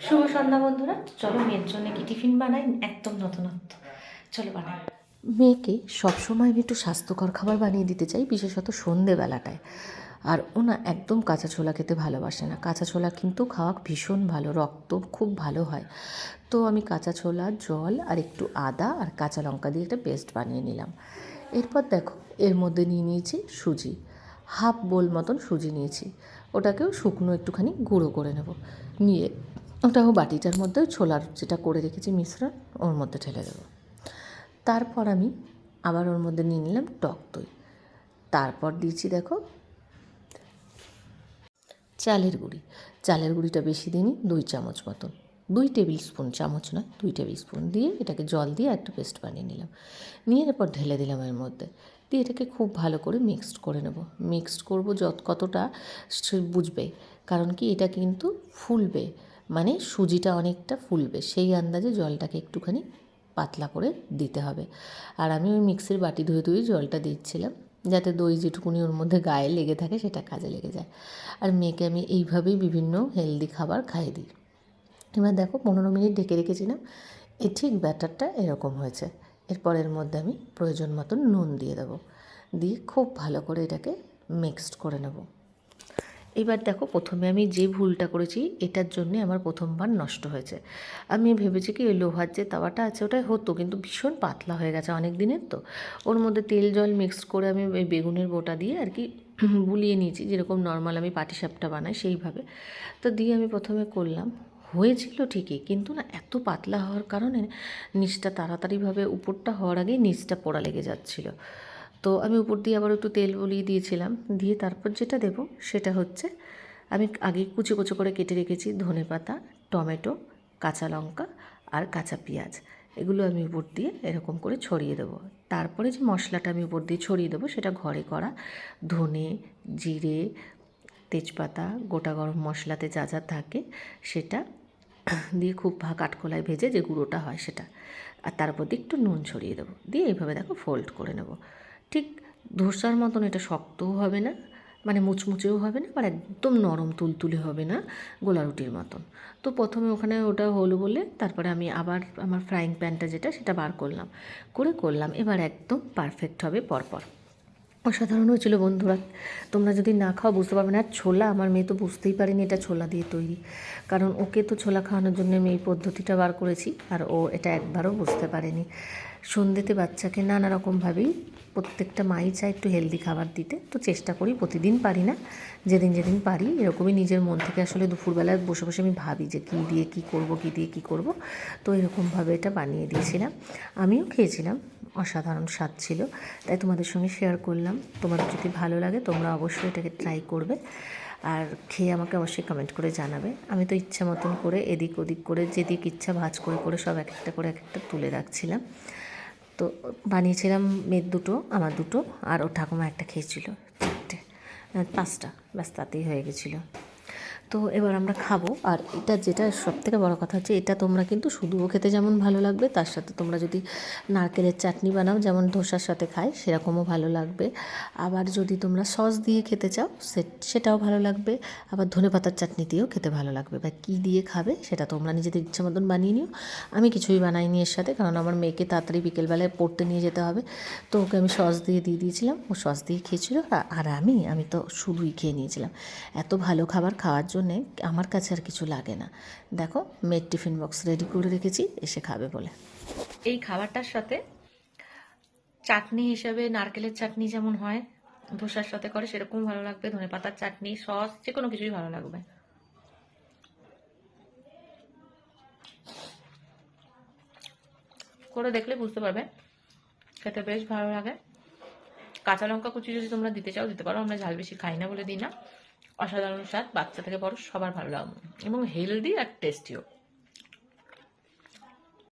শুভ সন্ধ্যা বন্ধুরা, চলো মেয়ের জন্য কি টিফিন বানাই, একদম নতুনত্ব। চলো বানাই। মেয়েকে সবসময় আমি একটু স্বাস্থ্যকর খাবার বানিয়ে দিতে চাই, বিশেষত সন্ধেবেলাটায়। আর ও না একদম কাঁচা ছোলা খেতে ভালোবাসে না। কাঁচা ছোলা কিন্তু খাওয়া ভীষণ ভালো, রক্ত খুব ভালো হয়। তো আমি কাঁচা ছোলা, জল আর একটু আদা আর কাঁচা লঙ্কা দিয়ে একটা পেস্ট বানিয়ে নিলাম। এরপর দেখো এর মধ্যে নিয়ে নিয়েছি সুজি, হাফ বোল মতন সুজি নিয়েছি। ওটাকেও শুকনো একটুখানি গুঁড়ো করে নেব। নিয়ে ওটাও বাটিটার মধ্যে ছোলার যেটা করে রেখেছি মিশ্রণ ওর মধ্যে ঢেলে দেবো। তারপর আমি আবার ওর মধ্যে নিয়ে নিলাম টক দই। তারপর দিয়েছি দেখো চালের গুঁড়ি। চালের গুঁড়িটা বেশি দিইনি, 2 চামচ মতন, 2 টেবিল স্পুন, চামচ নয় 2 টেবিল স্পুন দিয়ে এটাকে জল দিয়ে একটা পেস্ট বানিয়ে নিলাম। নিয়ে এরপর ঢেলে দিলাম এর মধ্যে, দিয়ে এটাকে খুব ভালো করে মিক্সড করে নেব। মিক্সড করবো কতটা সে বুঝবে, কারণ কি এটা কিন্তু ফুলবে, মানে সুজিটা অনেকটা ফুলবে, সেই আন্দাজে জলটাকে একটুখানি পাতলা করে দিতে হবে। আর আমি ওই মিক্সির বাটি ধুয়ে ধুয়ে জলটা দিচ্ছিলাম, যাতে দই যেটুকুনি ওর মধ্যে গায়ে লেগে থাকে সেটা কাজে লেগে যায়। আর মেয়েকে আমি এইভাবেই বিভিন্ন হেলদি খাবার খাইয়ে দিই। এবার দেখো 15 মিনিট ঢেকে রেখেছিলাম, ঠিক ব্যাটারটা এরকম হয়েছে। এরপর এর মধ্যে আমি প্রয়োজন মতন নুন দিয়ে দেবো, দিয়ে খুব ভালো করে এটাকে মিক্সড করে নেব। এবার দেখো প্রথমে আমি যে ভুলটা করেছি এটার জন্যে আমার প্রথমবার নষ্ট হয়েছে। আমি ভেবেছি কি ওই লোহার যে তাওয়াটা আছে ওটাই হতো, কিন্তু ভীষণ পাতলা হয়ে গেছে অনেক দিনের তো। ওর মধ্যে তেল জল মিক্সড করে আমি ওই বেগুনের বোটা দিয়ে আর কি বুলিয়ে নিয়েছি, যেরকম নর্মাল আমি পাটিসাপটা বানাই সেইভাবে। তো দিয়ে আমি প্রথমে করলাম, হয়েছিল ঠিকই, কিন্তু না এত পাতলা হওয়ার কারণে নিচটা তাড়াতাড়িভাবে উপরটা হওয়ার আগেই নিচটা পোড়া লেগে যাচ্ছিলো। তো আমি উপর দিয়ে আবার একটু তেল বলিয়ে দিয়েছিলাম, দিয়ে তারপর যেটা দেবো সেটা হচ্ছে আমি আগে কুচো কুচো করে কেটে রেখেছি ধনেপাতা, টমেটো, কাঁচা লঙ্কা আর কাঁচা পেঁয়াজ। এগুলো আমি উপর দিয়ে এরকম করে ছড়িয়ে দেবো। তারপরে যে মশলাটা আমি উপর দিয়ে ছড়িয়ে দেবো সেটা ঘরে করা ধনে, জিরে, তেজপাতা, গোটা গরম মশলাতে যা যা থাকে সেটা দিয়ে খুব কাঠকোলায় ভেজে যে গুঁড়োটা হয় সেটা, আর তার উপর দিয়ে একটু নুন ছড়িয়ে দেবো। দিয়ে এইভাবে দেখো ফোল্ড করে নেব। ঠিক ধোসার মতন এটা শক্তও হবে না, মানে মুচমুচেও হবে না, আবার একদম নরম তুলতুলে হবে না, গোলা রুটির মতন। তো প্রথমে ওখানে ওটা হলো বলে তারপরে আমি আবার আমার ফ্রাইং প্যানটা যেটা সেটা বার করলাম। এবার একদম পারফেক্ট হবে পরপর। অসাধারণ হয়েছিল বন্ধুরা, তোমরা যদি না খাও বুঝতে পারবে না। আর ছোলা, আমার মেয়ে তো বুঝতেই পারেনি এটা ছোলা দিয়ে তৈরি, কারণ ওকে তো ছোলা খাওয়ানোর জন্য আমি এই পদ্ধতিটা বার করেছি, আর ও এটা একবারও বুঝতে পারেনি। সন্ধ্যেতে বাচ্চাকে নানা রকমভাবেই প্রত্যেকটা মাই চায় একটু হেলদি খাবার দিতে, তো চেষ্টা করি, প্রতিদিন পারি না, যেদিন যেদিন পারি এরকমই নিজের মন থেকে আসলে দুপুরবেলায় বসে বসে আমি ভাবি যে কী দিয়ে কী করব। তো এরকমভাবে এটা বানিয়ে দিয়েছিলাম, আমিও খেয়েছিলাম, অসাধারণ স্বাদ ছিল, তাই তোমাদের সঙ্গে শেয়ার করলাম। তোমাদের যদি ভালো লাগে তোমরা অবশ্যই এটাকে ট্রাই করবে, আর খেয়ে আমাকে অবশ্যই কমেন্ট করে জানাবে। আমি তো ইচ্ছা মতন করে এদিক ওদিক করে যেদিক ইচ্ছা ভাঁজ করে করে সব এক একটা করে এক একটা তুলে রাখছিলাম। তো বানিয়েছিলাম মেয়ের দুটো, আমার দুটো, আর ওর ঠাকুমা একটা খেয়েছিল, 4টে, 5টা, ব্যাস তাতেই হয়ে গেছিলো। তো এবার আমরা খাবো। আর এটা যেটা সবথেকে বড় কথা হচ্ছে, এটা তোমরা কিন্তু শুধুও খেতে যেমন ভালো লাগবে, তার সাথে তোমরা যদি নারকেলের চাটনি বানাও যেমন ধোসার সাথে খায় সেরকমও ভালো লাগবে। আবার যদি তোমরা সস দিয়ে খেতে চাও সেটাও ভালো লাগবে। আবার ধনেপাতার চাটনি দিয়েও খেতে ভালো লাগবে, বা কী দিয়ে খাবে সেটা তোমরা নিজেদের ইচ্ছা মতন বানিয়ে নিও। আমি কিছুই বানাইনি এর সাথে, কারণ আমার মেয়েকে তাড়াতাড়ি বিকেলবেলায় পড়তে নিয়ে যেতে হবে। তো ওকে আমি সস দিয়ে দিয়েছিলাম, ও সস দিয়ে খেয়েছিল, আর আমি তো শুধুই খেয়ে নিয়েছিলাম। এত ভালো খাবার খাওয়ার জন্যে আমার কাছে আর কিছু লাগে না। দেখো মেয়ের টিফিন বক্স রেডি করে রেখেছি, এসে খাবে বলে। এই খাবারটার সাথে চাটনি হিসেবে নারকেলের চাটনি যেমন হয় ধোসার সাথে করে সেরকম ভালো লাগবে, ধনেপাতার চাটনি, সস, যে কোনো কিছুই ভালো লাগবে। করে দেখলে বুঝতে পারবে, খেতে বেশ ভালো লাগে। কাঁচা লঙ্কা কুচি যদি তোমরা দিতে চাও দিতে পারো, আমরা ঝাল বেশি খাই না বলে দিই না। অসাধারণ স্বাদ, বাচ্চা থেকে বড় সবার ভালো লাগবে, এবং হেলদি আর টেস্টিও।